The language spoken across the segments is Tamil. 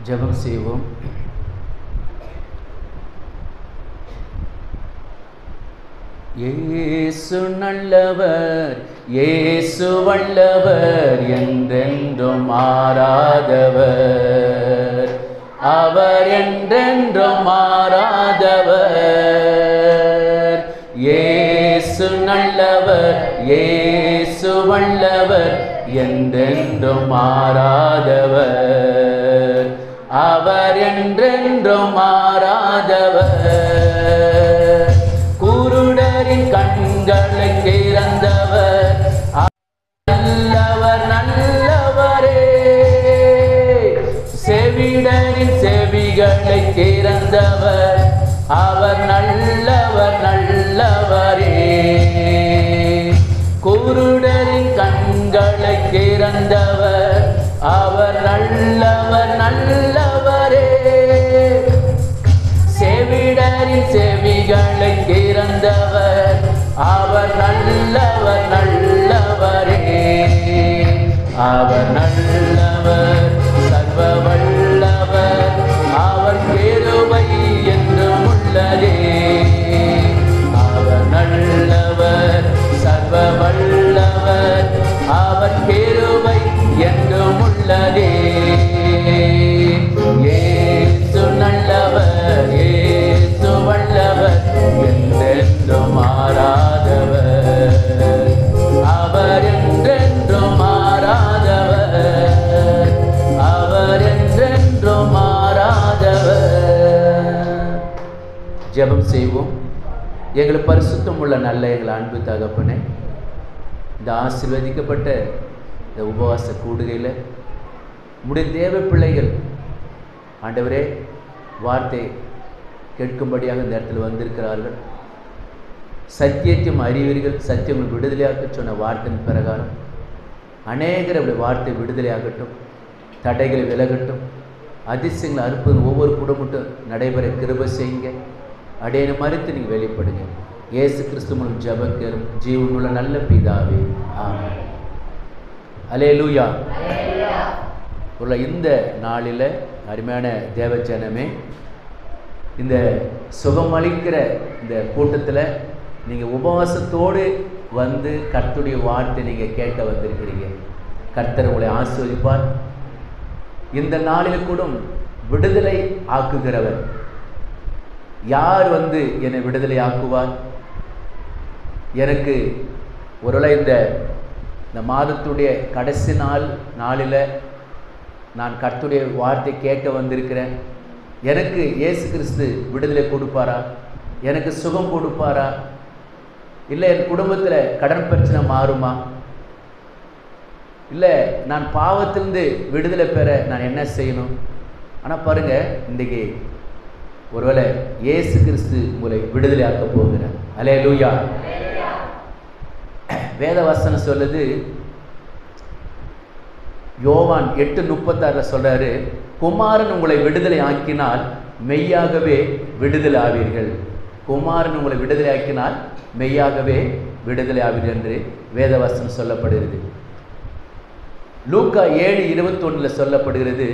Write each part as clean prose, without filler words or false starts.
ஜெபம் செய்வோம். இயேசு நல்லவர், இயேசு வல்லவர், என்றென்றும் மாறாதவர். அவர் என்றென்றும் மாறாதவர். இயேசு நல்லவர், இயேசு வல்லவர், என்றென்றும் மாறாதவர். அவர் என்றென்றும் மாறாதவர். குருடரின் கண்களை திறந்தவர், நல்லவர் நல்லவரே. செவிடரின் செவிகளை திறந்தவர், அவர் நல்லவர் நல்லவரே. குருடரின் கண்களை திறந்தவர், அவர் நல்லவர் நல்லவரே. செவிடரின் செவிகளை திறந்தவர், அவர் நல்லவர் நல்லவரே. அவர் நல்லவர், சர்வ வல்லவர், அவர் கிருபை என்றும் உள்ளதே. அவர் நல்லவர், சர்வ வல்லவர், அவர் கிருபை என்றும் உள்ளதே. இயேசு நல்லவர், இயேசு வல்லவர், என்றென்றும் மாறாதவர். அவர் என்றென்றும் மாறாதவர். அவர் என்றென்றும் மாறாதவர். ஜெபம் செய்வோம். எங்களுக்கு பரிசுத்தம் உள்ள நல்ல எங்கள் அன்பு தகப்பனே, இந்த ஆசீர்வதிக்கப்பட்ட இந்த உபவாச கூடுகையில் உம்முடைய தேவ பிள்ளைகள் ஆண்டவரே வார்த்தை கேட்கும்படியாக இந்த இடத்துல வந்திருக்கிறார்கள். சத்தியத்தையும் அறிவீர்கள், சத்தியம் விடுதலையாக்க சொன்ன வார்த்தையின் பிரகாரம் அநேகர் அப்படி வார்த்தை விடுதலையாகட்டும், தடைகளை விலகட்டும், அதிசயங்களை அற்புதம் ஒவ்வொரு குடும்பட்டும் நடைபெற கிருபை செய்யுங்க. அடையனை மறித்து நீங்கள் வெளிப்படுங்க. இயேசு கிறிஸ்து மூலம் ஜெபம் கேளும் ஜீவனுள்ள நல்ல பிதாவே, ஆமென். அல்லேலூயா. உள்ள இந்த நாளில் அருமையான தேவஜனமே, இந்த சுகமளிக்கிற இந்த கூட்டத்தில் நீங்கள் உபவாசத்தோடு வந்து கர்த்தருடைய வார்த்தை நீங்கள் கேட்க வந்திருக்கிறீங்க. கர்த்தர் உங்களை ஆசீர்வதிப்பார். இந்த நாளில் கூட விடுதலை ஆக்குகிறவர் யார் வந்து என்னை விடுதலை ஆக்குவார்? எனக்கு ஒருவேளை இந்த மாதத்துடைய கடைசி நாளில் நான் கர்த்தருடைய வார்த்தை கேட்க வந்திருக்கிறேன். எனக்கு இயேசு கிறிஸ்து விடுதலை கொடுப்பாரா? எனக்கு சுகம் கொடுப்பாரா? இல்லை என் குடும்பத்தில் கடன் பிரச்சனை மாறுமா? இல்லை நான் பாவத்திலிருந்து விடுதலை பெற நான் என்ன செய்யணும்? ஆனால் பாருங்கள், இன்றைக்கி ஒருவேளை இயேசு கிறிஸ்து உங்களை விடுதலை ஆக்க போகிறார். அல்லேலூயா. வேத வசனம் சொல்லுது, யோவான் 8:36 சொல்றாரு, குமாரன் உங்களை விடுதலை ஆக்கினால் மெய்யாகவே விடுதலை ஆவீர்கள். குமாரன் உங்களை விடுதலை ஆக்கினால் மெய்யாகவே விடுதலை ஆவீர்கள் என்று வேத வசனம் சொல்லப்படுகிறது. லூக்கா 7:21 சொல்லப்படுகிறது,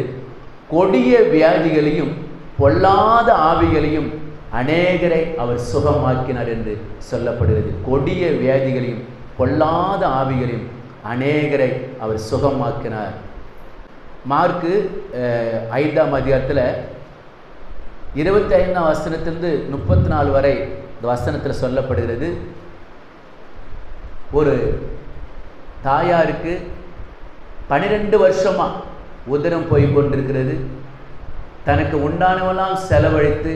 கொடிய வியாதிகளையும் பொல்லாத ஆவிகளையும் அநேகரை அவர் சுகமாக்கினார் என்று சொல்லப்படுகிறது. கொடிய வியாதிகளையும் பொல்லாத ஆவிகளையும் அநேகரை அவர் சுகமாக்கினார். மார்க்கு 5ஆம் அதிகாரத்தில் 25ஆம் வசனத்திலிருந்து 34 வரை இந்த வசனத்தில் சொல்லப்படுகிறது, ஒரு தாயாருக்கு 12 வருஷமாக உதரம் போய் கொண்டிருக்கிறது. தனக்கு உண்டானவெல்லாம் செலவழித்து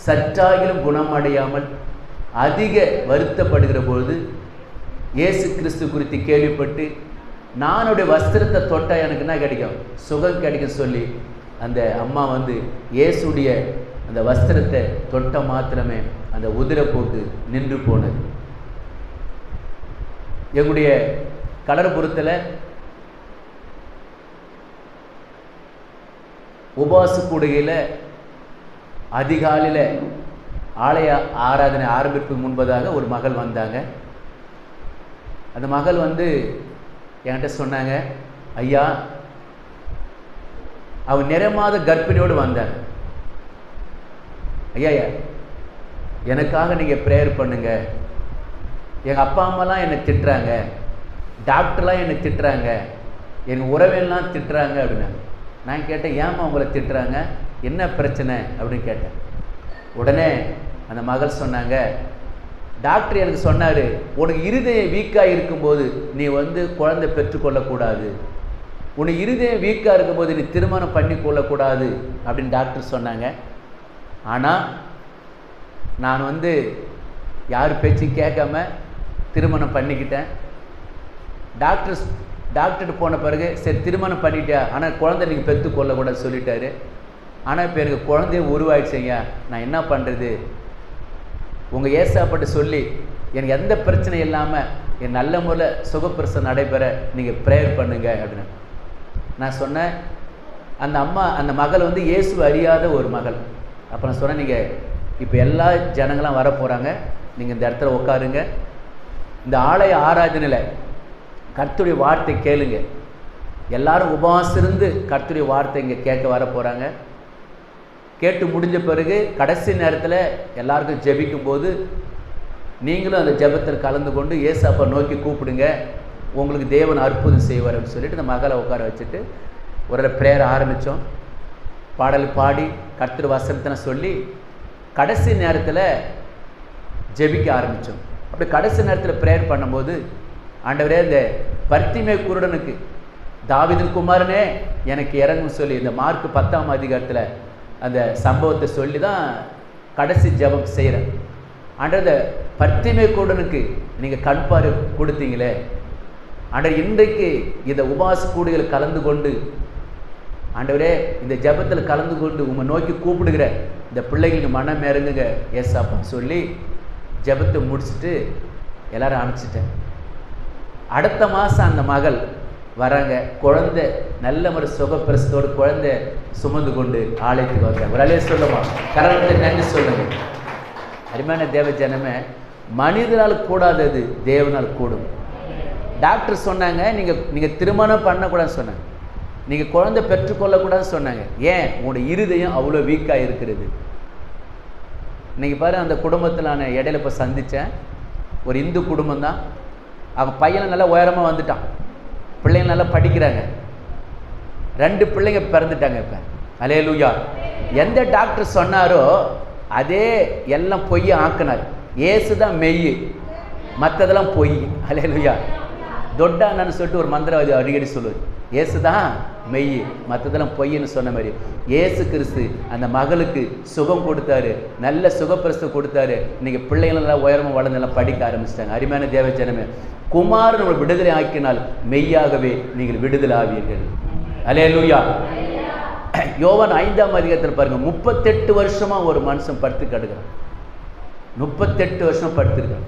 சற்றாகிலும் குணமடையாமல் அதிக வருத்தப்படுகிற பொழுது இயேசு கிறிஸ்து குறித்து கேள்விப்பட்டு, நானுடைய வஸ்திரத்தை தொட்டால் எனக்கு என்ன கிடைக்கும்? சுகம் கிடைக்கும் சொல்லி அந்த அம்மா வந்து இயேசுடைய அந்த வஸ்திரத்தை தொட்ட மாத்திரமே அந்த உதிரப்போக்கு நின்று போனது. எங்களுடைய கடற்புறத்தில் உபவாச கூடுகையில் அதிகாலையில் ஆலய ஆராதனை ஆரம்பிப்புக்கு முன்பதாக ஒரு மகள் வந்தாங்க. அந்த மகள் வந்து என்கிட்ட சொன்னாங்க, ஐயா அவன் நிறமாத கர்ப்பிணியோடு வந்தாங்க. ஐயா எனக்காக நீங்கள் ப்ரேயர் பண்ணுங்க, எங்கள் அப்பா அம்மாலாம் என்னை திட்டுறாங்க, டாக்டர்லாம் என்னை திட்டுறாங்க, எங்கள் உறவெல்லாம் திட்டுறாங்க அப்படின்னாங்க. நான் கேட்டேன், ஏம்மா உங்களை திட்டுறாங்க, என்ன பிரச்சனை அப்படின்னு கேட்டேன். உடனே அந்த மகள் சொன்னாங்க, டாக்டர் எனக்கு சொன்னார், உனக்கு இருதயம் வீக்காக இருக்கும்போது நீ குழந்தை பெற்றுக்கொள்ளக்கூடாது, உனக்கு இருதயம் வீக்காக இருக்கும்போது நீ திருமணம் பண்ணி கொள்ளக்கூடாது அப்படின்னு டாக்டர் சொன்னாங்க. ஆனால் நான் யார் பேச்சும் கேட்காம திருமணம் பண்ணிக்கிட்டேன். டாக்டர்கிட்ட போன பிறகு சரி திருமணம் பண்ணிட்டா, ஆனால் குழந்தை நீங்கள் பெற்றுக்கொள்ளக்கூடாது சொல்லிட்டாரு. ஆனால் இப்போ எனக்கு குழந்தைய உருவாயிடுச்சுங்க, நான் என்ன பண்ணுறது, உங்கள் ஏசாப்பட்டு சொல்லி எனக்கு எந்த பிரச்சனையும் இல்லாமல் என் நல்ல முறையில் சுகப்பிரசவம் நடைபெற நீங்கள் ப்ரேயர் பண்ணுங்க அப்படின்னு நான் சொன்னேன். அந்த மகள் இயேசு அறியாத ஒரு மகள். அப்போ நான் சொன்னேன், நீங்கள் இப்போ எல்லா ஜனங்களாம் வர போகிறாங்க, நீங்கள் இந்த இடத்துல உட்காருங்க, இந்த ஆலய ஆராதனையில் கர்த்தருடைய வார்த்தை கேளுங்க, எல்லாரும் உபவாசம் இருந்து கர்த்தருடைய வார்த்தை இங்கே கேட்க வர போகிறாங்க. கேட்டு முடிஞ்ச பிறகு கடைசி நேரத்தில் எல்லாருக்கும் ஜெபிக்கும் போது நீங்களும் அந்த ஜெபத்தில் கலந்து கொண்டு ஏசாப்பா நோக்கி கூப்பிடுங்க, உங்களுக்கு தேவன் அற்புதம் செய்வார் அப்படின்னு சொல்லிட்டு இந்த மகளை உட்கார வச்சுட்டு ஒரு ப்ரேயர் ஆரம்பித்தோம். பாடல் பாடி கர்த்தர் வசனத்தை சொல்லி கடைசி நேரத்தில் ஜெபிக்க ஆரம்பித்தோம். அப்படி கடைசி நேரத்தில் ப்ரேயர் பண்ணும்போது, ஆண்டவரே இந்த பர்த்திமே குருடனுக்கு தாவீதின் குமாரனே எனக்கு இறங்கும் சொல்லி இந்த மார்க் 10ஆம் அதிகாரத்தில் அந்த சம்பவத்தை சொல்லி தான் கடைசி ஜெபம் செய்கிறேன். ஆண்டவர் இந்த பர்த்திமே குருடனுக்கு நீங்கள் கண்பார்வை கொடுத்தீங்களே, ஆண்டவர் இன்றைக்கு இந்த உபவாச கூடுதல் கலந்து கொண்டு ஆண்டவரே இந்த ஜெபத்தில் கலந்து கொண்டு உங்களை நோக்கி கூப்பிடுகிற இந்த பிள்ளைகளுக்கு மனம் இறங்குங்க ஏசாப்பா சொல்லி ஜெபத்தை முடிச்சுட்டு எல்லாரும் அனுப்பிச்சிட்டேன். அடுத்த மாதம் அந்த மகள் வராங்க, குழந்தை நல்ல ஒரு சுகப்பிரசத்தோடு குழந்தை சுமந்து கொண்டு ஆலயத்துக்கு வந்தாங்க. ஒரு அலைய சொல்லுமா, கரணத்தை நன்றி சொல்லுங்க. அருமையான தேவ ஜனமே, மனிதனால் கூடாதது தேவனால் கூடும். டாக்டர் சொன்னாங்க நீங்கள் திருமணம் பண்ணக்கூடாதுன்னு சொன்னாங்க, நீங்கள் குழந்தை பெற்றுக்கொள்ளக்கூடாதுன்னு சொன்னாங்க. ஏன்? உங்களுடைய இருதயம் அவ்வளோ வீக்காக இருக்கிறது. இன்றைக்கி பாரு, அந்த குடும்பத்தில் நான் இடையில இப்போ சந்தித்தேன். ஒரு இந்து குடும்பம் தான். அவங்க பையனை நல்லா உயரமாக வந்துட்டான், பிள்ளைங்க நல்லா படிக்கிறாங்க, 2 பிள்ளைங்க பிறந்துட்டாங்க. இப்போ அல்லேலூயா. எந்த டாக்டர் சொன்னாரோ அதே எல்லாம் பொய்யை ஆக்கினார். ஏசு தான் மெய், மற்றதெல்லாம் பொய். அல்லேலூயா. தொட்டான்னு சொல்லிட்டு ஒரு மந்திரவாதி அடிக்கடி சொல்லுவார், ஏசு தான் மெய், மற்றதெல்லாம் பொய்ன்னு சொன்ன மாதிரி ஏசு கிறிஸ்து அந்த மகளுக்கு சுகம் கொடுத்தாரு, நல்ல சுகப்பிரசவம் கொடுத்தாரு. இன்னைக்கு பிள்ளைங்களெல்லாம் உயரமாக வளர்ந்து எல்லாம் படிக்க ஆரம்பிச்சிட்டாங்க. அருமையான தேவ ஜனமே, குமாரன் உங்களை விடுதலை ஆக்கினால் மெய்யாகவே நீங்கள் விடுதலை ஆவீர்கள். அல்லேலூயா. யோவான் 5ஆம் அதிகாரத்தில் பாருங்க, 38 வருஷமா ஒரு மனுஷன் படுத்து கிடக்குறான். 38 வருஷம் படுத்திருக்கான்.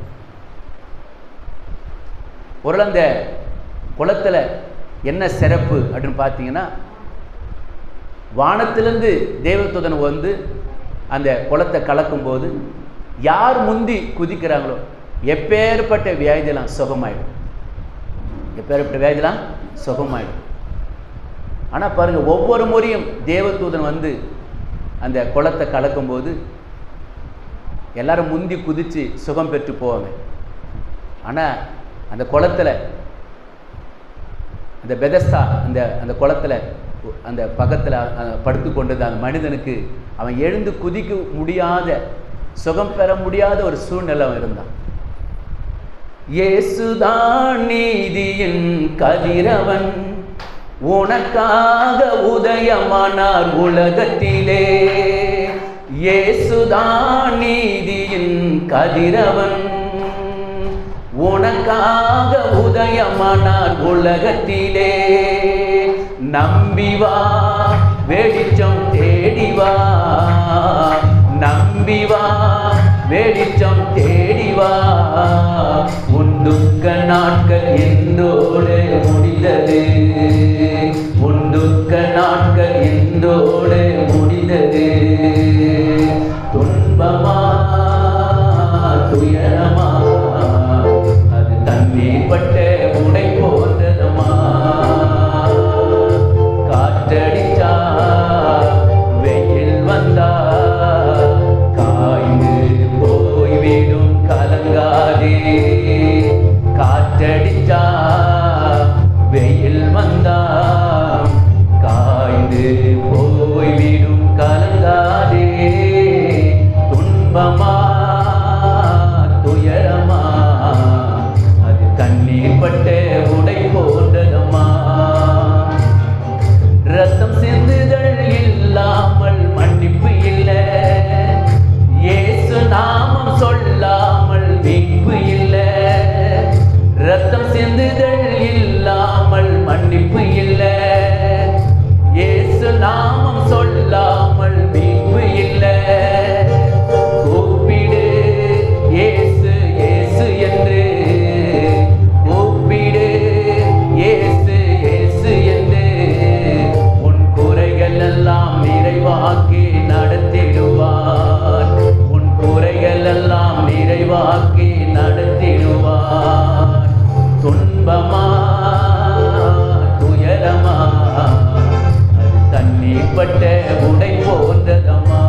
ஒரு அந்த குளத்தில் என்ன சிறப்பு அப்படின்னு பார்த்தீங்கன்னா, வானத்திலிருந்து தேவதூதன் அந்த குளத்தை கலக்கும்போது யார் முந்தி குதிக்கிறாங்களோ எப்பேற்பட்ட வியாதியெல்லாம் சுகமாயிடும். எப்பேற்பட்ட வியாதியெல்லாம் சுகமாயிடும். ஆனால் பாருங்கள், ஒவ்வொரு முறையும் தேவதூதன் அந்த குளத்தை கலக்கும்போது எல்லாரும் முந்தி குதித்து சுகம் பெற்று போவாங்க. ஆனால் அந்த குளத்தில் அந்த பெதஸ்தா அந்த குளத்தில் அந்த பக்கத்தில் படுத்து கொண்டது அந்த மனிதனுக்கு அவன் எழுந்து குதிக்க முடியாத, சுகம் பெற முடியாத ஒரு சூழ்நிலை அவன் இருந்தான். இயேசுதான் நீதியின் கதிரவன், உனக்காக உதயமானார் உலகத்திலே. இயேசுதான் நீதியின் கதிரவன், உனக்காக உதயமானார் உலகத்திலே. நம்பிவா வெளிச்சம் தேடிவா, நம்பிவா வெளிச்சம் தேடிவா. உன் துக்க நாட்கள் என்றோடு முடிந்தது, உன் துக்க நாட்கள் என்றோடு முடிந்தது. துன்பமா துயரமா அது தண்ணீர் பட்ட உடை போன்றதமா. காற்றடிச்சா நிறைவாக்கி நடத்திடுவார். உன் குறைகள் எல்லாம் நிறைவாக்கி நடத்திடுவார். துன்பமா துயரமா அது தண்ணீர் பட்ட உடை போன்றதம்மா.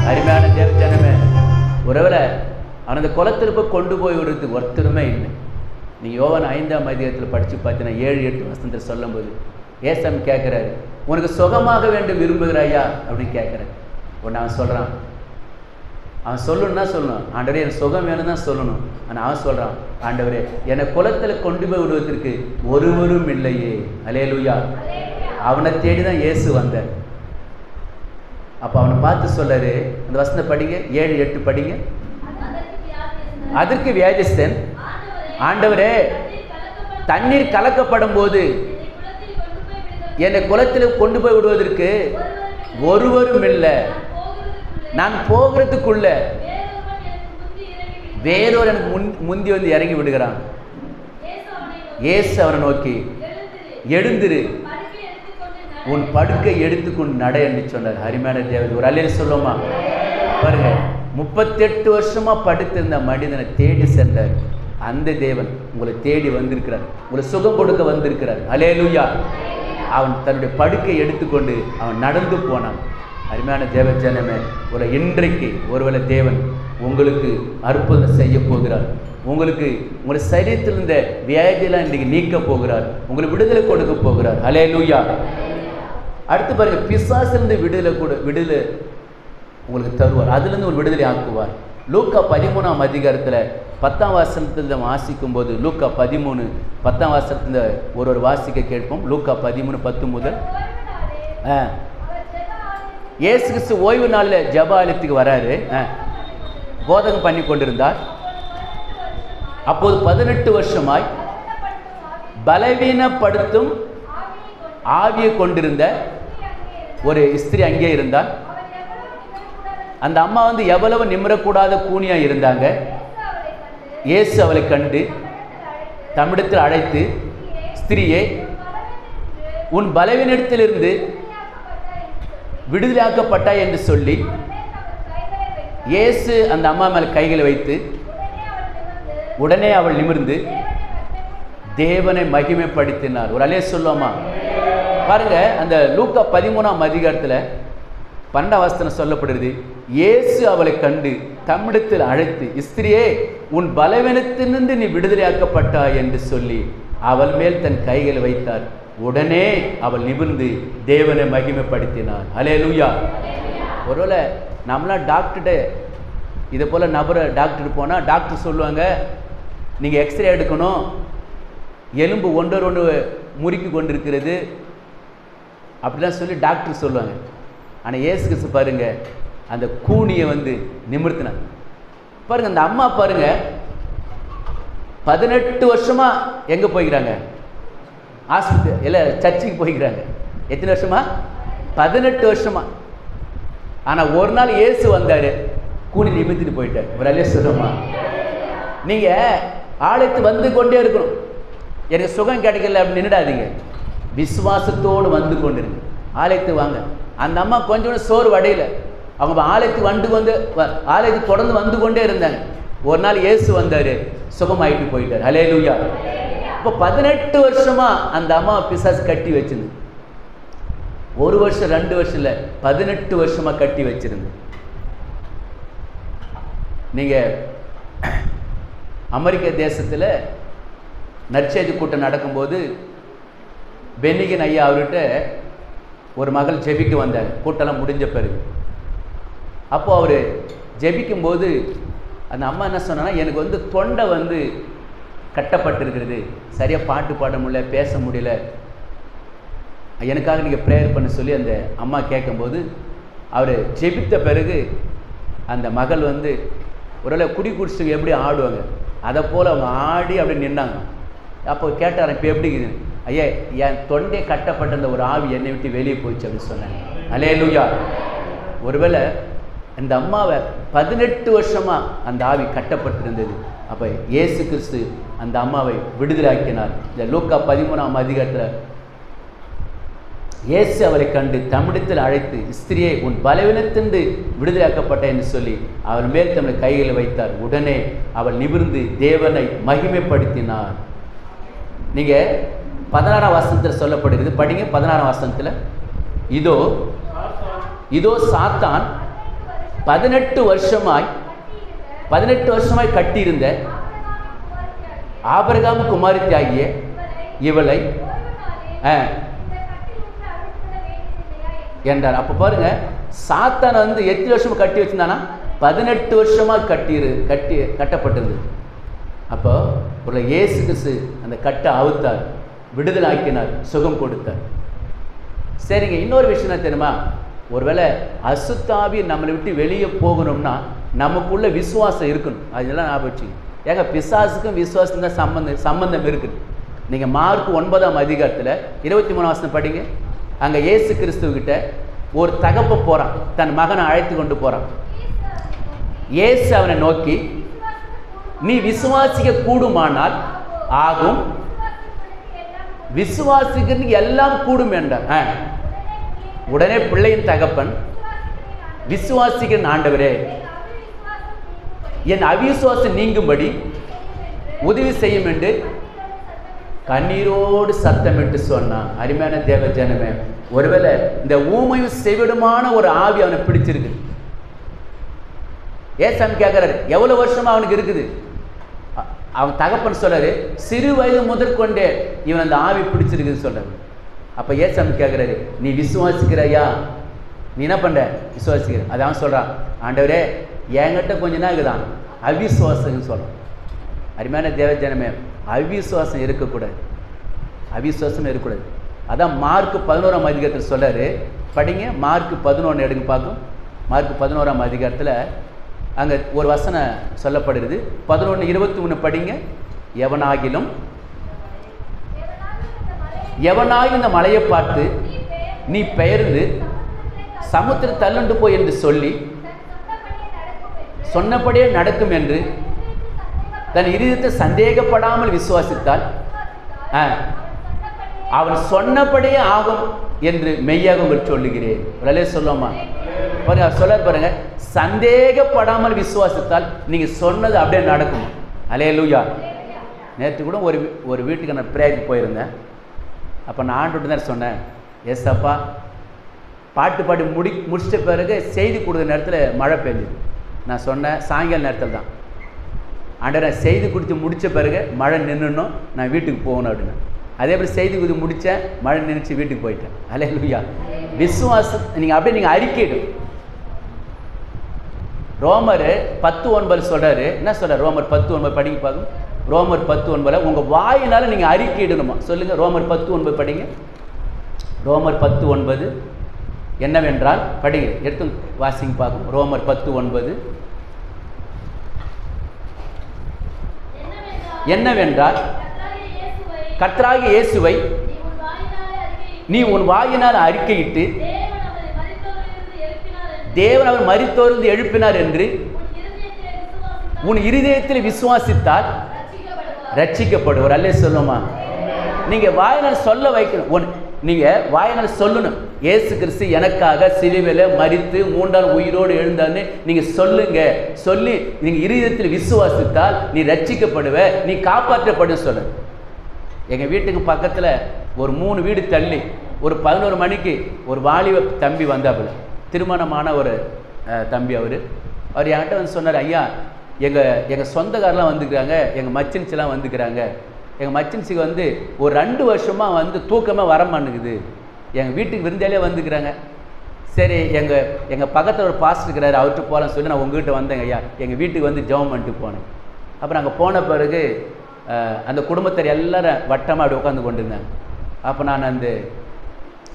அருமையான தேவஜனமே, ஒருவேளை அந்த குளத்தில் போய் கொண்டு போய் விடுறதுக்கு ஒருத்தருமே இல்லை. நீங்கள் யோவான் 5ஆம் அதிகாரத்தில் படித்து பார்த்தீங்கன்னா 7-8 வசனத்தை சொல்லும்போது ஏசாமி கேட்குறாரு, உனக்கு சுகமாக வேண்டும் விரும்புகிறாயா அப்படின்னு கேட்குறாரு. ஒன்று அவன் சொல்கிறான், அவன் சொல்லணும்னா சொல்லணும், ஆண்டவரே எனக்கு சுகம் வேணும் தான் சொல்லணும். ஆனால் அவன் சொல்கிறான், ஆண்டவரே என்னை குளத்தில் கொண்டு போய் விடுவதற்கு ஒருவரும் இல்லையே. அல்லேலூயா. அவனை தேடி தான் இயேசு வந்தார். அப்போ அவனை பார்த்து சொல்றாரு, அந்த வசனத்தை படிங்க, 7-8 படிங்க. அதற்கு வியாதிஸ்தன், ஆண்டவரே தண்ணீர் கலக்கப்படும் போது என்னை குளத்தில் கொண்டு போய் விடுவதற்கு ஒருவரும் இல்லை. நான் போகிறதுக்குள்ள வேறொரு எனக்கு முந்தி வந்து இறங்கி விடுகிறான். இயேசு அவனை நோக்கி, எழுந்திரு, உன் படுக்கை எடுத்துக்கொண்டு நட என்று சொன்னார். அருமையான தேவன், ஒரு அல்லேலூயா சொல்லுமா பாருங்க. 38 வருஷமா படுத்திருந்த மனிதனை தேடி சென்றார். அந்த தேவன் உங்களை தேடி வந்திருக்கிறார், உங்களை சுகம் கொடுக்க வந்திருக்கிறார். அல்லேலூயா. அவன் தன்னுடைய படுக்கை எடுத்துக்கொண்டு அவன் நடந்து போனான். அருமையான தேவஜனமே, ஒரு இன்றைக்கு ஒருவேளை தேவன் உங்களுக்கு அற்புதம் செய்ய போகிறார். உங்களுக்கு உங்களுடைய சரீரத்தில் இருந்த வியாதியெல்லாம் இன்றைக்கு நீக்க போகிறார். உங்களுக்கு விடுதலை கொடுக்க போகிறார். அல்லேலூயா. அடுத்து பாருங்க, பிசாசிலிருந்து விடுதலை உங்களுக்கு தருவார். அதுலேருந்து ஒரு விடுதலை ஆக்குவார். லூக்கா 13ஆம் அதிகாரத்தில் 10ஆம் வசனத்தில் வாசிக்கும் போது, லூக்கா 13 10ஆம் வசனத்தில் ஒரு வாசிக்க கேட்போம். லூக்கா 13:10 முதல். இயேசு கிறிஸ்து ஓய்வு நாளில் ஜெப ஆலயத்துக்கு வராரு. போதகம் பண்ணி கொண்டிருந்தார். அப்போது 18 வருஷமாய் பலவீனப்படுத்தும் ஆவியை கொண்டிருந்த ஒரு ஸ்திரீ அங்கே இருந்தார். அந்த அம்மா வந்து எவ்வளவு நிமிரக்கூடாத கூனியா இருந்தாங்க. இயேசு அவளை கண்டு தம்மிடத்தில் அழைத்து, ஸ்திரீயே, உன் பலவீனத்திலிருந்து விடுதலையாக்கப்பட்டாய் என்று சொல்லி இயேசு அந்த அம்மா மேல் கைகளை வைத்து உடனே அவள் நிமிர்ந்து தேவனை மகிமைப்படுத்தினார். ஒரு அல்லேலூயா சொல்லுவோமா பாருங்க. அந்த லூக்கா 13ஆம் அதிகாரத்தில் 12ஆம் வசனம் சொல்லப்படுகிறது, இயேசு அவளை கண்டு தம்மிடத்தில் அழைத்து, ஸ்திரியே, உன் பலவீனத்திலிருந்து நீ விடுதலையாக்கப்பட்டாய் என்று சொல்லி அவள் மேல் தன் கைகளை வைத்தார். உடனே அவள் நிமிர்ந்து தேவனை மகிமைப்படுத்தினார். அல்லேலூயா. ஒருவேளை நம்மளாம் டாக்டர்கிட்ட இதை போல் நபரை டாக்டர் போனால் டாக்டர் சொல்லுவாங்க, நீங்கள் எக்ஸ்ரே எடுக்கணும், எலும்பு ஒன்று முறுக்கி கொண்டிருக்கிறது அப்படிலாம் சொல்லி டாக்டர் சொல்லுவாங்க. ஆனால் இயேசு கிறிஸ்து பாருங்க, அந்த கூனியை வந்து நிமிர்த்தினார். பாருங்க, அந்த அம்மா பாருங்க 18 வருஷமா எங்க போய்க்கிறாங்க? ஆஸ்பத்திரி இல்லை சர்ச்சுக்கு போய்க்கிறாங்க. எத்தனை வருஷமா? 18 வருஷமா. ஆனால் ஒரு நாள் இயேசு வந்தார், கூனி நிமித்திட்டு போயிட்டார். ஒரு அல்லேலூயா சொல்லுமா. நீங்கள் ஆலயத்து வந்து கொண்டே இருக்கணும். எனக்கு சுகம் கிடைக்கல அப்படின்னு நின்றுடாதீங்க. விசுவாசத்தோடு வந்து கொண்டிருங்க. ஆலயத்துக்கு வாங்க. அந்த அம்மா கொஞ்சம் சோறு வடையில அவங்க ஆலயத்துக்கு தொடர்ந்து வந்து கொண்டே இருந்தாங்க. ஒரு நாள் இயேசு வந்தார், சுகமாயிட்டு போயிட்டார். அல்லேலூயா. இப்போ 18 வருஷமா அந்த அம்மா பிசாசு கட்டி வச்சிருந்து. 1 வருஷம் 2 வருஷம் இல்லை, 18 வருஷமா கட்டி வச்சிருந்து. நீங்கள் அமெரிக்க தேசத்தில் நற்செய்தி கூட்டம் நடக்கும்போது பென்னிகன் ஐயா அவர்கிட்ட ஒரு மகள் ஜெபிக்க வந்தார். கூட்டம்லாம் முடிஞ்ச பிறகு அப்போது அவர் ஜெபிக்கும்போது அந்த அம்மா என்ன சொன்னா, எனக்கு வந்து தொண்டை வந்து கட்டப்பட்டிருக்கிறது, சரியாக பாட்டு பாட முடியல, பேச முடியல, எனக்காக நீங்கள் ப்ரேயர் பண்ண சொல்லி அந்த அம்மா கேட்கும்போது அவர் ஜெபித்த பிறகு அந்த மகள் வந்து ஒருவேளை குடி குடிச்சுட்டு எப்படி ஆடுவாங்க அதை போல் அவங்க ஆடி அப்படி நின்னாங்க. அப்போ கேட்டார், இப்போ எப்படி இருக்குது? ஐயா, என் தொண்டை கட்டப்பட்ட அந்த ஒரு ஆவி என்னை விட்டு வெளியே போயிடுச்சு அப்படின்னு சொன்னேன். அல்லேலூயா. ஒருவேளை அந்த அம்மாவை 18 வருஷமா அந்த ஆவி கட்டப்பட்டிருந்தது. அப்போ இயேசு கிறிஸ்து அந்த அம்மாவை விடுதலாக்கினார். இந்த லூக்கா 13ஆம் அதிகாரத்தில் இயேசு அவளை கண்டு தம்மிடத்தில் அழைத்து, ஸ்திரியே, உன் பலவீனத்தின்று விடுதலையாக்கப்பட்ட என்று சொல்லி அவள் மேல் தம்முடைய கைகளை வைத்தார். உடனே அவள் நிமிர்ந்து தேவனை மகிமைப்படுத்தினார். நீங்க 16ஆம் வசனத்தில் சொல்லப்படுகிறது, படிங்க. 16ஆம் வசனத்தில், இதோ சாத்தான் 18 வருஷமாய் கட்டியிருந்த ஆபிரகாம் குமாரத்தி ஆகிய இவளை என்றார். அப்ப பாருங்க, சாத்தான் வந்து எத்தனை வருஷமா கட்டி வச்சிருந்தானா? 18 வருஷமா கட்டப்பட்டிருந்தது. அப்போ ஒரு இயேசு கிறிஸ்து அந்த கட்டை அவுத்தார், விடுதலை ஆக்கினார், சுகம் கொடுத்தார். சரிங்க, இன்னொரு விஷயம் என்ன தெரியுமா? ஒருவேளை அசுத்தாவி நம்மளை விட்டு வெளியே போகணும்னா நமக்குள்ள விசுவாசம் இருக்கணும். அதெல்லாம் ஞாபகம் வச்சுங்க. ஏங்க, பிசாசுக்கும் விசுவாசம் தான் சம்பந்தம் இருக்குது. நீங்கள் மார்க் 9ஆம் அதிகாரத்தில் 23ஆம் வசனம் படிங்க. அங்கே இயேசு கிறிஸ்துவகிட்ட ஒரு தகப்பன் போகிறான், தன் மகனை அழைத்து கொண்டு போகிறான். இயேசு அவனை நோக்கி, நீ விசுவாசிக்க கூடுமானால் ஆகும், விசுவாசிக்கிறதுக்கு எல்லாம் கூடும் என்றார். உடனே பிள்ளையின் தகப்பன், விசுவாசிக்கிற ஆண்டவரே, என் அவிசுவாசம் நீங்கும்படி உதவி செய்யும் என்று கண்ணீரோடு சத்தமிட்டு சொன்னான். அருமையான தேவ ஜனமே, ஒருவேளை இந்த ஊமையும் செவிடுமான ஒரு ஆவி அவனை பிடிச்சிருக்கு. ஏசாமி கேட்கிறாரு, எவ்வளவு வருஷமா அவனுக்கு இருக்குது? அவன் தகப்பன் சொல்றாரு, சிறு வயது முதற்கொண்டே இவன் அந்த ஆவி பிடிச்சிருக்குன்னு சொல்றாரு. அப்ப ஏசாமி கேட்கிறாரு, நீ விசுவாசிக்கிறையா? நீ என்ன பண்ற? விசுவாசிக்கிற. அது அவன் சொல்றான், ஆண்டவரே, என்கிட்ட கொஞ்ச நாள் இருக்குதான் அவிசுவாசம் சொல்றான். அருமையான தேவ ஜனமே, அவிசுவாசம் இருக்கக்கூடாது, அவிசுவாசம் இருக்கக்கூடாது. அதான் மார்க் 11ஆம் அதிகாரத்தில் சொல்றாரு, படிங்க. மார்க் 11 எடுங்க பார்க்கும். மார்க் 11ஆம் அதிகாரத்தில் அங்கே ஒரு வசனம் சொல்லப்படுகிறது. 11:23 படிங்க. எவனாகிலும் இந்த மலையை பார்த்து நீ பெயர்ந்து சமுத்திரம் தள்ளுண்டு போய் என்று சொல்லி சொன்னபடியே நடக்கும் என்று தன் இருதயத்தை சந்தேகப்படாமல் விசுவாசித்தால் அவன் சொன்னபடியே ஆகும் என்று மெய்யாக உங்களுக்கு சொல்லுகிறேன். உடனே சொல்லுமா பாருங்க, சொல்ல பாருங்க, சந்தேகப்படாமல் விசுவாசித்தால் நீங்க சொன்னது அப்படியே நடக்கும். அல்லேலூயா. நேற்று கூட ஒரு வீட்டுக்கு நான் பிரேயருக்கு போயிருந்தேன். அப்போ நான் ஆண்டு தான் சொன்னேன், ஏசப்பா, பாட்டு பாடி முடிச்சிட்ட பிறகு செய்தி கொடுக்குற நேரத்தில் மழை பெஞ்சுது. நான் சொன்னேன், சாயங்கால நேரத்தில் தான், ஆண்டவரே, செய்தி கொடுத்து முடித்த பிறகு மழை நின்றுணும், நான் வீட்டுக்கு போகணும் அப்படின்னு. அதே மாதிரி செய்தி கொடுத்து முடித்தேன், மழை நின்றுச்சு, வீட்டுக்கு போயிட்டேன். அல்லேலூயா. விசுவாசம் நீங்கள் அறிக்கையிடும். ரோமர் 10:9 சொல்றாரு. என்ன சொல்றாரு? ரோமர் 10:9 படிங்க பார்க்கும். ரோமர் 10:9 உங்க வாயினால நீங்க அறிக்கையிடணுமா? சொல்லுங்க. ரோமர் 10:9 படிங்க. ரோமர் 10:9 என்னவென்றால், படிங்க, எடுத்து வாசிங்க பார்க்கும். ரோமர் 10:9 என்னவென்றால், கர்த்தராகிய இயேசுவை நீ உன் வாயினால் அறிக்கையிட்டு தேவன் அவர் மரித்தோரிலிருந்து எழுப்பினார் என்று உன் இருதயத்தில் விசுவாசித்தால் ரட்சிக்கப்படுவார். அல்லே சொல்லுமா? நீங்க வாயினால் சொல்ல வைக்கணும். நீங்க வாயினால் சொல்லணும், இயேசு கிறிஸ்து எனக்காக சிலுவையில மரித்து 3ஆம் உயிரோடு எழுந்தான்னு நீங்க சொல்லுங்க. சொல்லி நீங்க இருதயத்தில் விசுவாசித்தால் நீ ரட்சிக்கப்படுவ, நீ காப்பாற்றப்படும் சொல்ல. எங்க வீட்டுக்கு பக்கத்துல ஒரு 3 வீடு தள்ளி ஒரு 11 மணிக்கு ஒரு வாலிப தம்பி வந்தாப்புல, திருமணமான ஒரு தம்பி. அவர் என்கிட்ட வந்து சொன்னார், ஐயா, எங்கள் சொந்தக்காரெலாம் வந்துக்கிறாங்க, எங்கள் மச்சின்ஸெலாம் வந்துக்கிறாங்க. எங்கள் மச்சின்ஸுக்கு வந்து ஒரு 2 வருஷமாக வந்து தூக்கமாக வர மாட்டேங்குது. எங்கள் வீட்டுக்கு விருந்தாலே வந்துக்கிறாங்க. சரி, எங்கள் பக்கத்தில் ஒரு பாஸ்டர் இருக்கிறாரு, அவர்கிட்ட போகலான்னு சொல்லி நான் உங்ககிட்ட வந்தேங்க ஐயா. எங்கள் வீட்டுக்கு வந்து ஜெபம் பண்ணிட்டு போனேன். அப்புறம் அங்கே போன பிறகு அந்த குடும்பத்தார் எல்லாரும் வட்டமாக அப்படி உட்காந்து கொண்டிருந்தாங்க. அப்போ நான்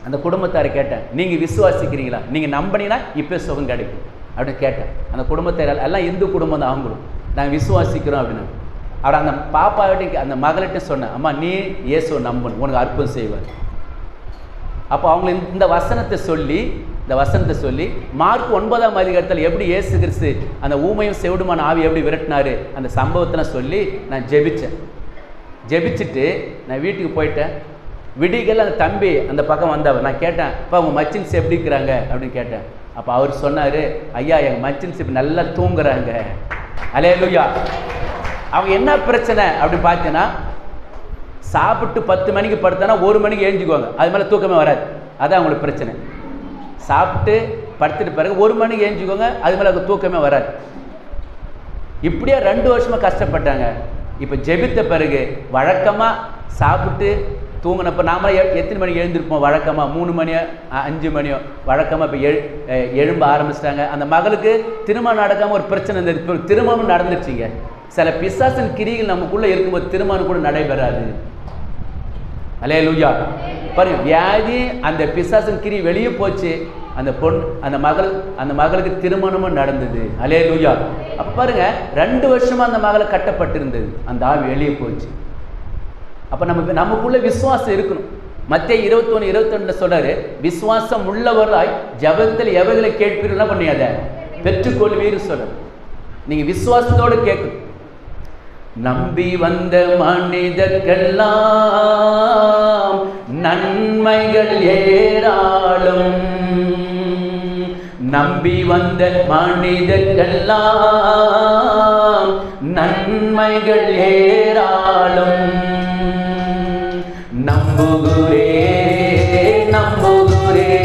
அந்த குடும்பத்தாரை கேட்டேன், நீங்கள் விசுவாசிக்கிறீங்களா? நீங்கள் நம்பினீங்கன்னா இப்போ சுகம் கிடைக்கும் அப்படின்னு கேட்டேன். அந்த குடும்பத்தார் எல்லாம் இந்து குடும்பம் தான், அவங்களும் நாங்கள் விசுவாசிக்கிறோம் அப்படின்னு. அவர் அந்த பாப்பாவிட்ட அந்த மகளிட்ட சொன்னேன், அம்மா, நீ இயேசுவை நம்பணும், உனக்கு அற்புதம் செய்வார். அப்போ அவங்க இந்த வசனத்தை சொல்லி மார்க் 9ஆம் அதிகாரத்தில் எப்படி இயேசு கிறிஸ்து அந்த ஊமையும் செவிடுமான ஆவி எப்படி விரட்டினாரு அந்த சம்பவத்தை சொல்லி நான் ஜெபிச்சிட்டு நான் வீட்டுக்கு போயிட்டேன். விடிகள் அந்த தம்பி அந்த பக்கம் வந்தவர். நான் கேட்டேன், இப்போ அவங்க மச்சின்ஸ் எப்படி இருக்கிறாங்க அப்படின்னு கேட்டேன். அப்போ அவர் சொன்னார், ஐயா எங்கள் மச்சின்ஸ் இப்போ நல்லா தூங்குறாங்க. அல்லேலூயா. அவங்க என்ன பிரச்சனை அப்படின்னு பார்த்தீங்கன்னா, சாப்பிட்டு 10 மணிக்கு படுத்தானா 1 மணிக்கு எழுஞ்சிக்குவாங்க. அது மேலே தூக்கமே வராது. அதான் அவங்களுக்கு பிரச்சனை. சாப்பிட்டு படுத்துட்டு பிறகு 1 மணிக்கு எழுஞ்சிக்குவாங்க, அது மேலே தூக்கமே வராது. இப்படியே 2 வருஷமாக கஷ்டப்பட்டாங்க. இப்போ ஜெபித்த பிறகு வழக்கமாக சாப்பிட்டு தூங்கினப்போ நாம எத்தனை மணிக்கு எழுந்திருப்போம்? வழக்கமாக 3 மணியோ 5 மணியோ வழக்கமாக இப்போ எழும்ப ஆரம்பிச்சிட்டாங்க. அந்த மகளுக்கு திருமணம் நடக்காமல் ஒரு பிரச்சனை இருந்தது. இப்போ திருமணம் நடந்துச்சுங்க. சில பிசாசின் கிரிகள் நமக்குள்ளே இருக்கும்போது திருமணம் கூட நடைபெறாது. அல்லேலூயா. பாருங்க, வியாதி அந்த பிசாசின் கிரி வெளியே போச்சு. அந்த மகளுக்கு திருமணமும் நடந்தது. அல்லேலூயா. அப்போ பாருங்க, 2 வருஷமா அந்த மகளை கட்டப்பட்டிருந்தது. அந்த ஆவி வெளியே போச்சு. அப்போ நமக்குள்ள விசுவாசம் இருக்கணும். மத்தேயு 21:22 சொல்றாரு, விசுவாசம் உள்ளவர்களாய் ஜெபத்தில் எவைகளை கேட்பீர்கள் என்ன பண்ணியாத பெற்றுக்கொள்வீர் சொல்றாரு. நீங்க விசுவாசத்தோடு கேட்கணும். நம்பி வந்த மனிதர்க்கெல்லாம் நன்மைகள் ஏராளம். நம்பி வந்த மனிதர்க்கெல்லாம் நன்மைகள் ஏராளம். நம்புகிறே நம்புகிறே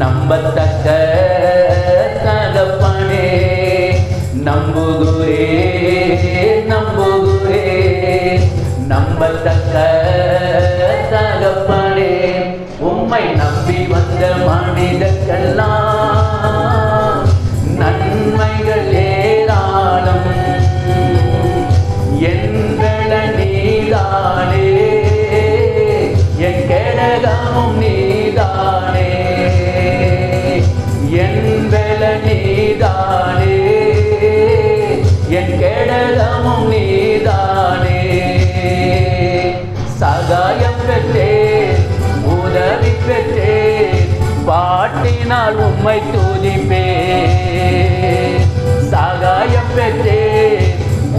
நம்பத்தக்க தகப்பனே. நம்புகிறே நம்புகிறே நம்பத்தக்க தகப்பனே. உம்மை நம்பி வந்த மனிதர்க்கெல்லாம் நன்மைகள் ஏராளம். என்பல நீதானே, என் கேடகமும் நீதானே. என்பல நீதானே, என் கேடகமும் நீதானே. சகாயம் பெற்றேன், உதவி பெற்றேன், பாட்டினால் உம்மை துதிப்பேன். சகாயம் பெற்றேன்,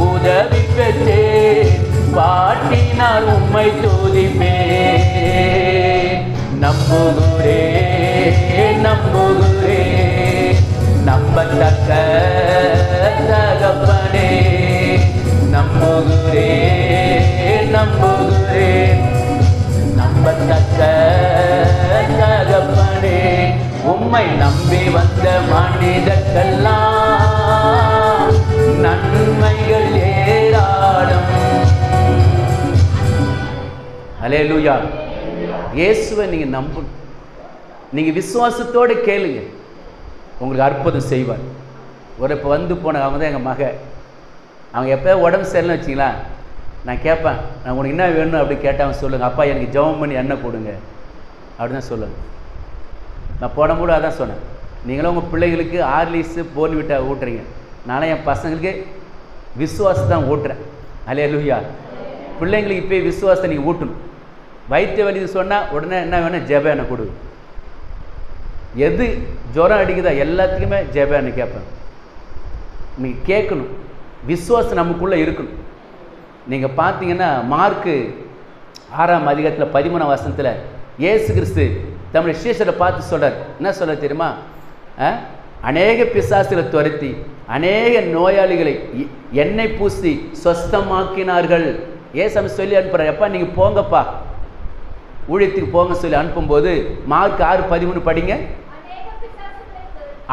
உதவி பெற்றேன், பாட்டினால் உம்மை துதிப்பேன். நம்புகிறேன் நம்புகிறேன் நம்பத்தக்க தகப்பனே. நம்புகிறேன் நம்புகிறேன் நம்பத்தக்க தகப்பனே. உம்மை நம்பி வந்த மனிதர்க்கெல்லாம் நன்மைகள் ஏராளம். அல்லேலூயா. இயேசுவை நீங்க நம்பணும். நீங்க விசுவாசத்தோடு கேளுங்க, உங்களுக்கு அற்புதம் செய்வார். இப்போ வந்து போன அவங்க தான் எங்கள் மக. அவங்க எப்போ உடம்பு சரியில்லைன்னு வச்சிங்களா, நான் கேட்பேன், நான் உனக்கு என்ன வேணும் அப்படி கேட்டால் சொல்லுங்கள், அப்பா எனக்கு ஜெபம் பண்ணி எண்ணெய் கொடுங்க அப்படி தான் சொல்லுங்கள். நான் போடும்போது அதான் சொன்னேன், நீங்களும் உங்கள் பிள்ளைகளுக்கு ஹார்லிக்ஸு போர்ன்விட்டா ஊட்டுறீங்க, நானும் என் பசங்களுக்கு விசுவாசம் தான் ஊட்டுறேன். அல்லேலூயா. பிள்ளைங்களுக்கு இப்போ விசுவாசத்தை நீங்கள் ஊட்டணும். வைத்திய வலி சொன்னால் உடனே என்ன வேணும், ஜெப எண்ணெய் கொடு. எது ஜுரம் அடிக்குதா எல்லாத்துக்குமே ஜெப எண்ணெய் கேட்பேன். நீங்கள் கேட்கணும், விசுவாசம் நமக்குள்ளே இருக்கணும். நீங்கள் பார்த்தீங்கன்னா மார்க்கு 6ஆம் அதிகாரத்தில் 13ஆம் வசனத்தில் இயேசு கிறிஸ்து தம்முடைய சீஷரை பார்த்து சொல்கிறார். என்ன சொல்ல தெரியுமா? அநேக பிசாசுகளை துரத்தி அநேக நோயாளிகளை எண்ணெய் பூசி சொஸ்தமாக்கினார்கள். ஏசாமி சொல்லி அனுப்புகிறார், எப்பா நீங்கள் போங்கப்பா ஊழியத்துக்கு போங்க சொல்லி அனுப்பும்போது மார்க் 6:13 படிங்க.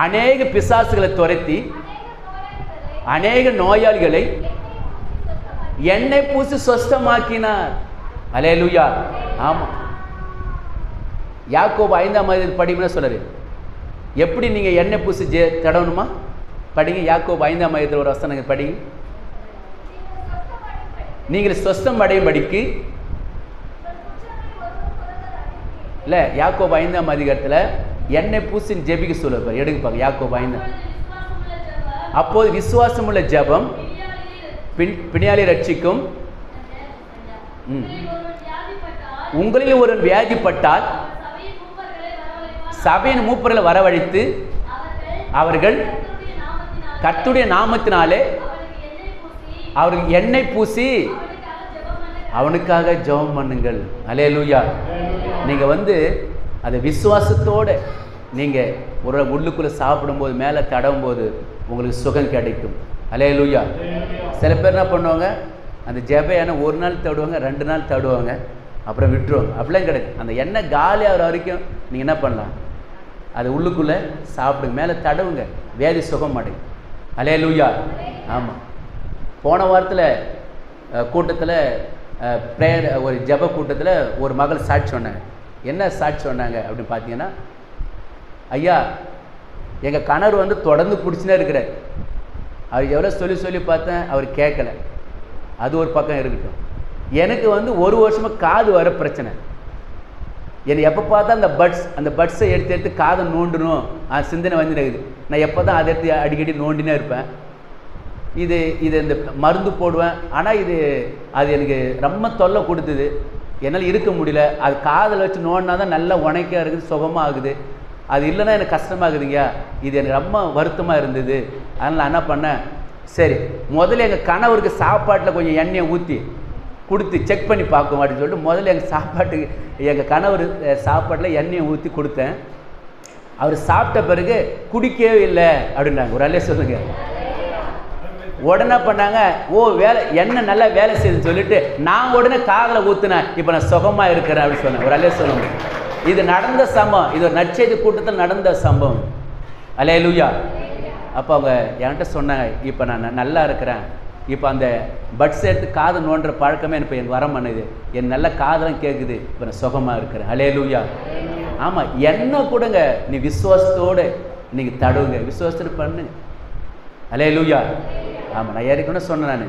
அநேக பிசாசுகளை துரத்தி அநேக நோயாளிகளை எண்ணெய் பூசி சொஸ்தமாக்கினார். அல்லேலூயா. ஆமாம். யாக்கோபு 5ஆம் அதிகாரம் படிங்கன்னா சொல்றாரு, எப்படி நீங்கள் எண்ணெய் பூசி தடவணுமா படிங்க. யாக்கோபு 5ஆம் அதிகாரத்தில் ஒரு வசனம் படிங்க. நீங்கள் சொஸ்தம் அடையும்படிக்கு இல்லை, யாக்கோபு 5ஆம் அதிகாரத்தில் எண்ணெய் பூசின்னு ஜெபிக்க சொல்லுவார். எடுங்கப்பாங்க யாக்கோபு 5. அப்போது விசுவாசமுள்ள ஜெபம் பிணியாளி ரட்சிக்கும். உங்களில் ஒரு வியாதிப்பட்டால் சபையின் மூப்பர்களை வரவழைத்து அவர்கள் கர்த்தருடைய நாமத்தினாலே அவருக்கு எண்ணெய் பூசி அவனுக்காக ஜெபம் பண்ணுங்கள். அல்லேலூயா. நீங்கள் வந்து அதை விசுவாசத்தோடு நீங்கள் ஒரு உள்ளுக்குள்ளே சாப்பிடும்போது மேலே தடவும் போது உங்களுக்கு சுகம் கிடைக்கும். அல்லேலூயா. சில பேர் என்ன பண்ணுவாங்க, அந்த ஜெப ஒரு நாள் தடுவாங்க, 2 நாள் தடுவாங்க, அப்புறம் விட்டுருவாங்க. அப்படிலாம் கிடையாது. அந்த எண்ணெய் காலி ஆகிற வரைக்கும் நீங்கள் என்ன பண்ணலாம், அது உள்ளுக்குள்ளே சாப்பிடுங்க, மேலே தடவுங்க, வியாதி சுகம் அடையும். அல்லேலூயா. ஆமாம். போன வாரத்தில் கூட்டத்தில் ப்ரேயர், ஒரு ஜெப கூட்டத்தில் ஒரு மகள் சாட்சி சொன்னாங்க. என்ன சாட்சி சொன்னாங்க அப்படின்னு பார்த்தீங்கன்னா, ஐயா எங்கள் கணவர் வந்து தொடர்ந்து பிடிச்சினே இருக்கிறார். அவர் எவ்வளோ சொல்லி பார்த்தேன், அவர் கேட்கலை. அது ஒரு பக்கம் இருக்கட்டும். எனக்கு வந்து 1 வருஷமாக காது வர பிரச்சனை. என்னை எப்போ பார்த்தா அந்த பட்ஸை எடுத்து காதை நோண்டணும் சிந்தனை வந்துடுது. நான் எப்போ தான் அதை எடுத்து அடிக்கடி நோண்டினே இருப்பேன். இது இந்த மருந்து போடுவேன். ஆனால் அது எனக்கு ரொம்ப தொல்லை கொடுத்தது. என்னால் இருக்க முடியல. அது காதில் வச்சு நோண்டினா தான் நல்லா உணைக்காக இருக்குது, சுகமாக ஆகுது. அது இல்லைன்னா எனக்கு கஷ்டமாகுதுங்க. இது எனக்கு ரொம்ப வருத்தமாக இருந்தது. அதனால் நான் என்ன பண்ணேன், சரி முதல்ல எங்கள் கணவருக்கு சாப்பாட்டில் கொஞ்சம் எண்ணெயை ஊற்றி கொடுத்து செக் பண்ணி பார்க்கும் அப்படின்னு சொல்லிட்டு முதல்ல எங்கள் கணவர் சாப்பாட்டில் எண்ணெயை ஊற்றி கொடுத்தேன். அவர் சாப்பிட்ட பிறகு குடிக்கவே இல்லை அப்படின்னாங்க. ஒரு அல்லே சொல்லுங்க. உடனே பண்ணாங்க, எண்ணெய் நல்லா வேலை செய்யுதுன்னு சொல்லிட்டு நான் உடனே காதில் ஊற்றுனேன், இப்போ நான் சுகமாக இருக்கிறேன் அப்படின்னு சொன்னேன். ஒரு அல்லே சொல்லுங்க. இது நடந்த சம்பவம். இது ஒரு நற்செய்தி கூட்டத்தில் நடந்த சம்பவம். அல்லேலூயா. அப்போ அவங்க என்கிட்ட சொன்னாங்க, இப்போ நான் நல்லா இருக்கிறேன், இப்போ அந்த பட்ஸ் எடுத்து காது நோண்டுற பழக்கமே எனக்கு வர பண்ணுது, என் நல்ல காதெல்லாம் கேட்குது, இப்போ நான் சுகமாக இருக்கிறேன். அல்லேலூயா. ஆமாம், என்ன கொடுங்க, நீ விசுவாசத்தோடு நீங்கள் தடுவுங்க, விசுவாசத்தோடு பண்ணுங்க. அல்லேலூயா. ஆமாம், நான் ஏற்கனவே சொன்னேன்.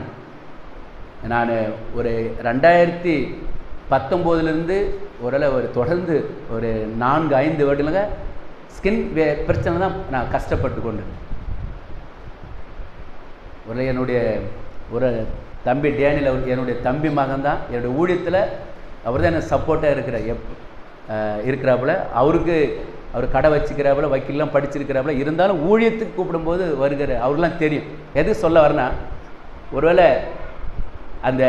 நான் ஒரு 2019 ஒரு தொடர்ந்து ஒரு 4-5 வருடங்க ஸ்கின் பிரச்சனை தான் நான் கஷ்டப்பட்டு கொண்டு. என்னுடைய ஒரு தம்பி டேனியல், என்னுடைய தம்பி மகன் தான் என்னுடைய ஊழியத்தில், அவர் தான் எனக்கு சப்போர்ட்டாக இருக்கிறாப்புல. அவர் கடை வச்சுக்கிறாப்புல, வக்கீல்லாம் படிச்சிருக்கிறாப்புல. இருந்தாலும் ஊழியத்துக்கு கூப்பிடும்போது வருகிற அவருலாம் தெரியும். எது சொல்ல வரேன்னா, ஒருவேளை அந்த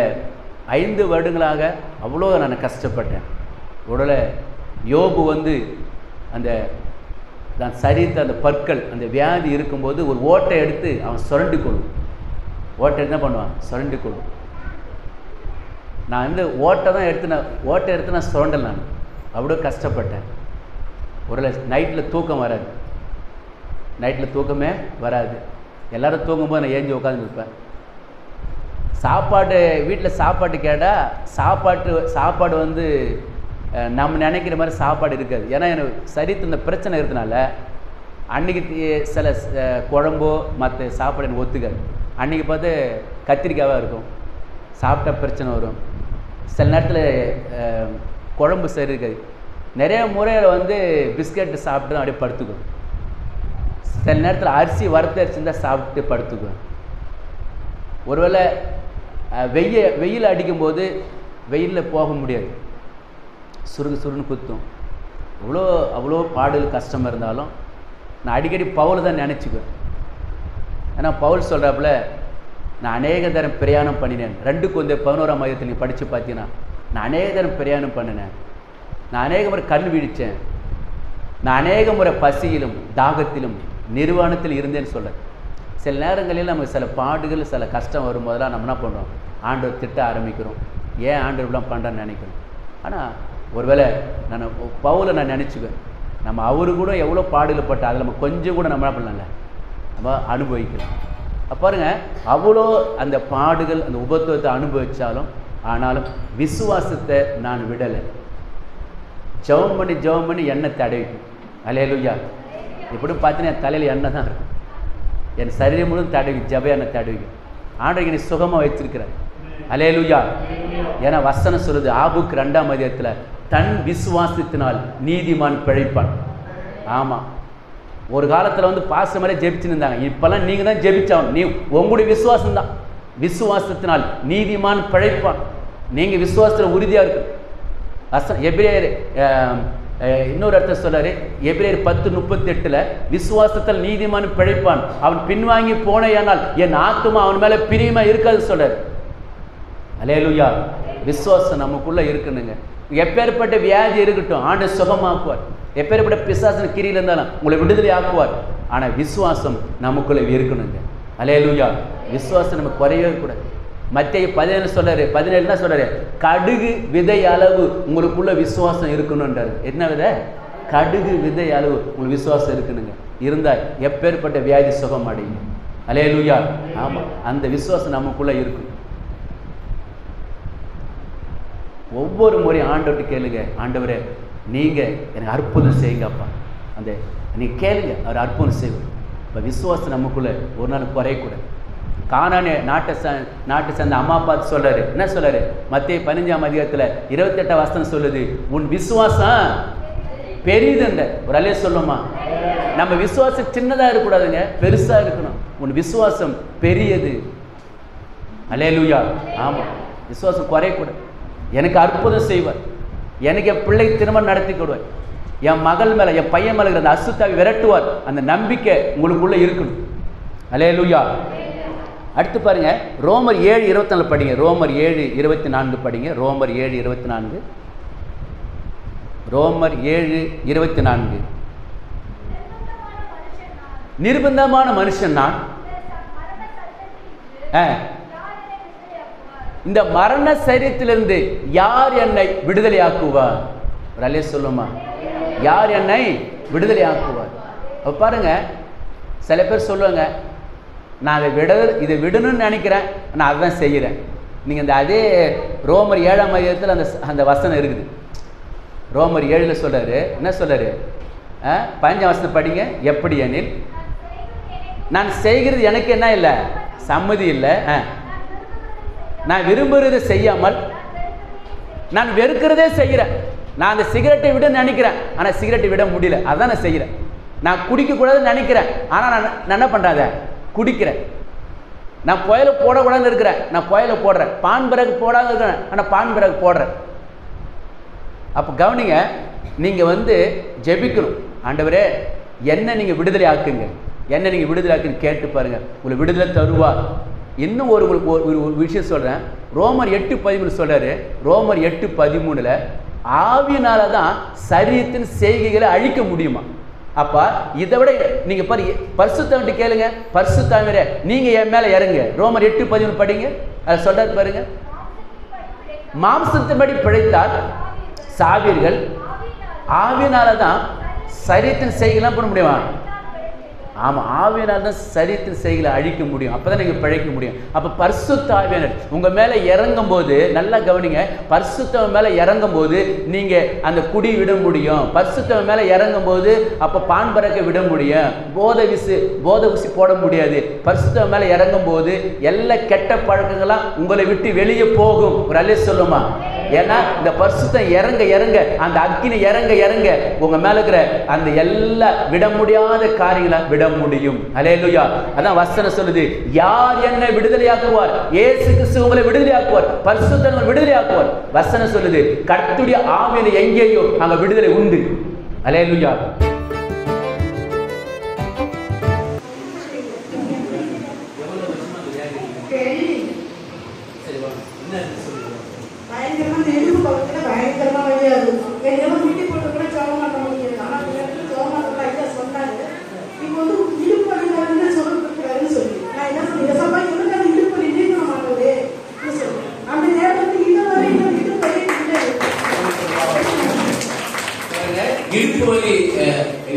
5 வருடங்களாக அவ்வளோ நான் கஷ்டப்பட்டேன். ஒருவேளை யோபு வந்து அந்த தான் சரித்த அந்த பற்கள், அந்த வியாதி இருக்கும்போது ஒரு ஓட்டை எடுத்து அவன் சுரண்டி கொள்ளும். ஓட்டை எடுத்து என்ன பண்ணுவான், சுரண்டி கொள்ளும். நான் வந்து ஓட்டை எடுத்து நான் சுரண்டல். நான் அவ்வளோ கஷ்டப்பட்டேன். ஒரு நைட்டில் தூக்கம் வராது, நைட்டில் தூக்கமே வராது. எல்லோரும் தூங்கும்போது நான் ஏஞ்சி உட்காந்துருப்பேன். வீட்டில் சாப்பாடு கேட்டால் சாப்பாடு வந்து நம்ம நினைக்கிற மாதிரி சாப்பாடு இருக்காது. ஏன்னா எனக்கு சரித்து இந்த பிரச்சனை இருக்கிறதுனால அன்றைக்கி சில குழம்போ மற்ற சாப்பாடு எனக்கு ஒத்துக்காது. அன்றைக்கி பார்த்து கத்திரிக்காவாக இருக்கும், சாப்பிட்டா பிரச்சனை வரும். சில நேரத்தில் குழம்பு சரி இருக்காது. நிறைய முறையில் வந்து பிஸ்கெட்டு சாப்பிட்டு அப்படியே படுத்துக்கும். சில நேரத்தில் அரிசி வறுத்த அரிசி தான் சாப்பிட்டு படுத்துக்குவேன். ஒருவேளை வெயில் அடிக்கும்போது வெயிலில் போக முடியாது, சுருன்னு குத்தும். அவ்வளோ பாடுகள் கஷ்டமாக இருந்தாலும் நான் அடிக்கடி பவுலை தான் நினச்சிக்குவேன். ஏன்னா பவுல் சொல்கிறாப்புல, நான் அநேக தரம் பிரயாணம் பண்ணினேன். 2 கொரிந்தியர் 11 நீங்கள் படித்து பார்த்தீங்கன்னா, நான் அநேக தரம் பிரயாணம் பண்ணினேன், நான் அநேக முறை கண் விழித்தேன், நான் அநேக முறை பசியிலும் தாகத்திலும் நிர்வாணத்தில் இருந்தேன்னு சொல்ல. சில நேரங்களில் நமக்கு சில பாடுகள் சில கஷ்டம் வரும்போதெல்லாம் நம்ம என்ன பண்ணுறோம், ஆண்டவர் திட்ட ஆரம்பிக்கிறோம். ஏன் ஆண்டவர் இப்படிலாம் பண்ணுறான்னு நினைக்கிறோம். ஆனால் ஒருவேளை பவுலை நான் நினச்சிக்குவேன், நம்ம அவரு கூட எவ்வளோ பாடுகள் பட்டு அதில் நம்ம கொஞ்சம் கூட நம்ம என்ன பண்ணலாம்ல, நம்ம அனுபவிக்கலாம். பாருங்க, அவ்வளோ அந்த பாடுகள் அந்த உபத்துவத்தை அனுபவித்தாலும் ஆனாலும் விசுவாசத்தை நான் விடலை. ஜெபம் பண்ணி எண்ணெய் தடவிக்கும். அல்லேலூயா. இப்படி பார்த்தீங்கன்னா என் தலையில் எண்ணெய் தான் இருக்கும், என் சரீரம் முழுவதும் தடவி ஜெப எண்ணெய் தடவிக்கும். ஆண்டவருக்கு நீ சுகமாக வச்சிருக்கிறேன். அல்லேலூயா. ஏன்னா வசனம் சொல்லுது, ஆபுக்கு 2ஆம் அதிகாரத்தில், தன் விசுவாசத்தினால் நீதிமான் பிழைப்பான். ஆமாம், ஒரு காலத்தில் வந்து பாச மாதிரி ஜெபிச்சுன்னு இருந்தாங்க. இப்போல்லாம் நீங்கள் தான் ஜெபிச்சாகணும். உங்களுடைய விசுவாசம்தான். விசுவாசத்தினால் நீதிமான் பிழைப்பான். நீங்கள் விசுவாசத்தில் உறுதியாக இருக்கு. எபிரேயர் இன்னொரு அர்த்தம் சொல்றாரு, எபிரேயர் 10:38 விசுவாசத்தில் நீதிமான் பிழைப்பான், அவன் பின்வாங்கி போனேயானால் என் ஆத்துமா அவன் மேலே பிரியமா இருக்காது சொல்றாரு. அல்லேலூயா. விசுவாசம் நமக்குள்ள இருக்கணுங்க. எப்பேற்பட்ட வியாதி இருக்கட்டும் ஆண்டவர் சுகமாக்குவார். எப்பேற்பட்ட பிசாசின் கிரியில் இருந்தாலும் உங்களை விடுதலை ஆக்குவார். ஆனால் விசுவாசம் நமக்குள்ள இருக்கணுங்க. அல்லேலூயா. விசுவாசம் நமக்கு குறையவே கூடாது. மத்தேயு 17 சொல்றாரு, 17 சொல்றாரு, கடுகு விதை அளவு உங்களுக்குள்ள விசுவாசம் இருக்கணும்ன்றாரு. என்ன விதை? கடுகு விதை அளவு உங்களுக்கு விசுவாசம் இருக்கணுங்க. இருந்தால் எப்பேற்பட்ட வியாதி சுகம் அடையுங்க. அல்லேலூயா. ஆமாம், அந்த விசுவாசம் நமக்குள்ள இருக்கும். ஒவ்வொரு முறையும் ஆண்டவர்கிட்ட கேளுங்க, ஆண்டவரே நீங்கள் எனக்கு அற்புதம் செய்யுங்கப்பா. அந்த நீங்கள் கேளுங்க, அவர் அற்புதம் செய்வார். இப்போ விசுவாசம் நமக்குள்ள ஒரு நாள் குறையக்கூடாது. கானானே நாட்டை சேர்ந்த அம்மா பார்த்து சொல்றாரு, என்ன சொல்றாரு? மத்தேயு 15ஆம் அதிகாரத்தில் 28 வசனம் சொல்லுது, உன் விசுவாசம் பெரியதுன்ற ஒரு அலைய சொல்லுமா. நம்ம விசுவாசம் சின்னதாக இருக்கக்கூடாதுங்க, பெருசா இருக்கணும். உன் விசுவாசம் பெரியது. அல்லேலூயா. ஆமாம், விசுவாசம் குறையக்கூடாது. எனக்கு அற்புதம் செய்வார், எனக்கு என் பிள்ளை திருமணம் நடத்தி கொடுவார், என் மகள் மேலே என் பையன் மேலே அந்த அசுத்தாவை விரட்டுவார். அந்த நம்பிக்கை உங்களுக்குள்ள இருக்கணும். அல்லேலூயா. அடுத்து பாருங்க, ரோமர் 7:24 படிங்க. ரோமர் 7:24 படிங்க. ரோமர் 7:24. ரோமர் 7:24. நிர்பந்தமான மனுஷன் நான், இந்த மரண சரீரத்திலிருந்து யார் என்னை விடுதலை ஆக்குவார்? ஒரு அலைய சொல்லுமா, யார் என்னை விடுதலை ஆக்குவார்? அப்ப பாருங்க, சில பேர் சொல்லுவாங்க, நான் இதை விடணும்னு நினைக்கிறேன், நான் அதுதான் செய்கிறேன். நீங்கள் இந்த அதே ரோமர் 7ஆம் அதிகாரத்தில் அந்த வசனம் இருக்குது. ரோமர் 7 சொல்றாரு, என்ன சொல்றாரு? 15ஆம் வசனம் படிங்க. எப்படி எனில் நான் செய்கிறது எனக்கு என்ன இல்லை, சம்மதி இல்லை. நான் விரும்புகிறதை செய்யாமல் நான் வெறுக்கிறதே செய்கிறேன். நான் அந்த சிகரெட்டை விட நினைக்கிறேன், ஆனால் சிகரெட்டை விட முடியல, அதான் நான் செய்கிறேன். நான் குடிக்கக்கூடாதுன்னு நினைக்கிறேன், ஆனால் நான் என்ன பண்ணுறேன், குடிக்கிறேன். நான் புயல போடக்கூடாதுன்னு இருக்கிறேன், நான் புயல போடுறேன். பான் பிறகு போடாத இருக்கிறேன், ஆனால் பான் பிறகு போடுறேன். அப்போ கவனிங்க, நீங்கள் ஜெபிக்கணும், ஆண்டவரே என்ன நீங்கள் விடுதலை ஆக்குங்க, என்ன நீங்கள் விடுதலை ஆக்குன்னு கேட்டு பாருங்க, உங்களை விடுதலை தருவார். இன்னும் ஒரு விஷயம் சொல்கிறேன். ரோமர் 8:13 சொல்கிறாரு. ரோமர் 8:13 ஆவியினால தான் சரீரத்தின் செய்கைகளை அழிக்க முடியுமா? அப்போ இதை விட நீங்கள் பரிசுத்தவன்ட்டு கேளுங்க, பரிசுத்தாவியரே நீங்கள் என் மேலே இறங்க. ரோமர் 8:13 படிங்க. அதை சொல்றாரு பாருங்க, மாம்சத்தின்படி பிழைத்தால் சாவீர்கள், ஆவியினால தான் சரீரத்தின் செய்கைலாம் பண்ண முடியுமா? ஆமாம், ஆவியினால் தான் சரீரத்தின் செய்களை அழிக்க முடியும். அப்போ தான் நீங்கள் பிழைக்க முடியும். அப்போ பரிசுத்த ஆவியானவர் உங்கள் மேலே இறங்கும் போது, நல்லா கவனிங்க, பரிசுத்தவன் மேலே இறங்கும் போது நீங்கள் அந்த குடி விட முடியும். பரிசுத்தவன் மேலே இறங்கும் போது அப்போ பான் பறக்க விட முடியும். போதை ஊசி போட முடியாது. பரிசுத்தவன் மேலே இறங்கும் போது எல்லா கெட்ட பழக்கங்கள்லாம் உங்களை விட்டு வெளியே போகும். ஒரு அல்லே சொல்லுமா. ஏன்னா இந்த பரிசுத்தம் இறங்க இறங்க, அந்த அக்கினி இறங்க இறங்க, உங்க மேல இருக்கிற அந்த எல்லா விட முடியாத காரியங்களை விட முடியும். அல்லேலூயா. அதான் வசனம் சொல்லுது, யார் என்னை விடுதலையாக்குவார்? இயேசு கிறிஸ்து உங்களை விடுதலையாக்குவார், பரிசுத்தர் விடுதலையாக்குவார். வசனம் சொல்லுது, கர்த்தருடைய ஆவியில எங்கேயோ அங்க விடுதலை உண்டு. அல்லேலூயா.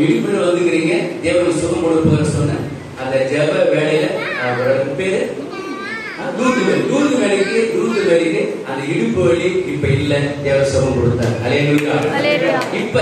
இடுப்புல வந்துக்கிறீங்க, தேவனுக்கு சுகம் கொடுப்பவர் சொன்ன அந்த ஜெப வேலையில பேரு தூது வேலைக்கு அந்த இடுப்பு வலி இப்ப இல்ல, தேவ சுகம் கொடுத்தார். அல்லேலூயா. இப்ப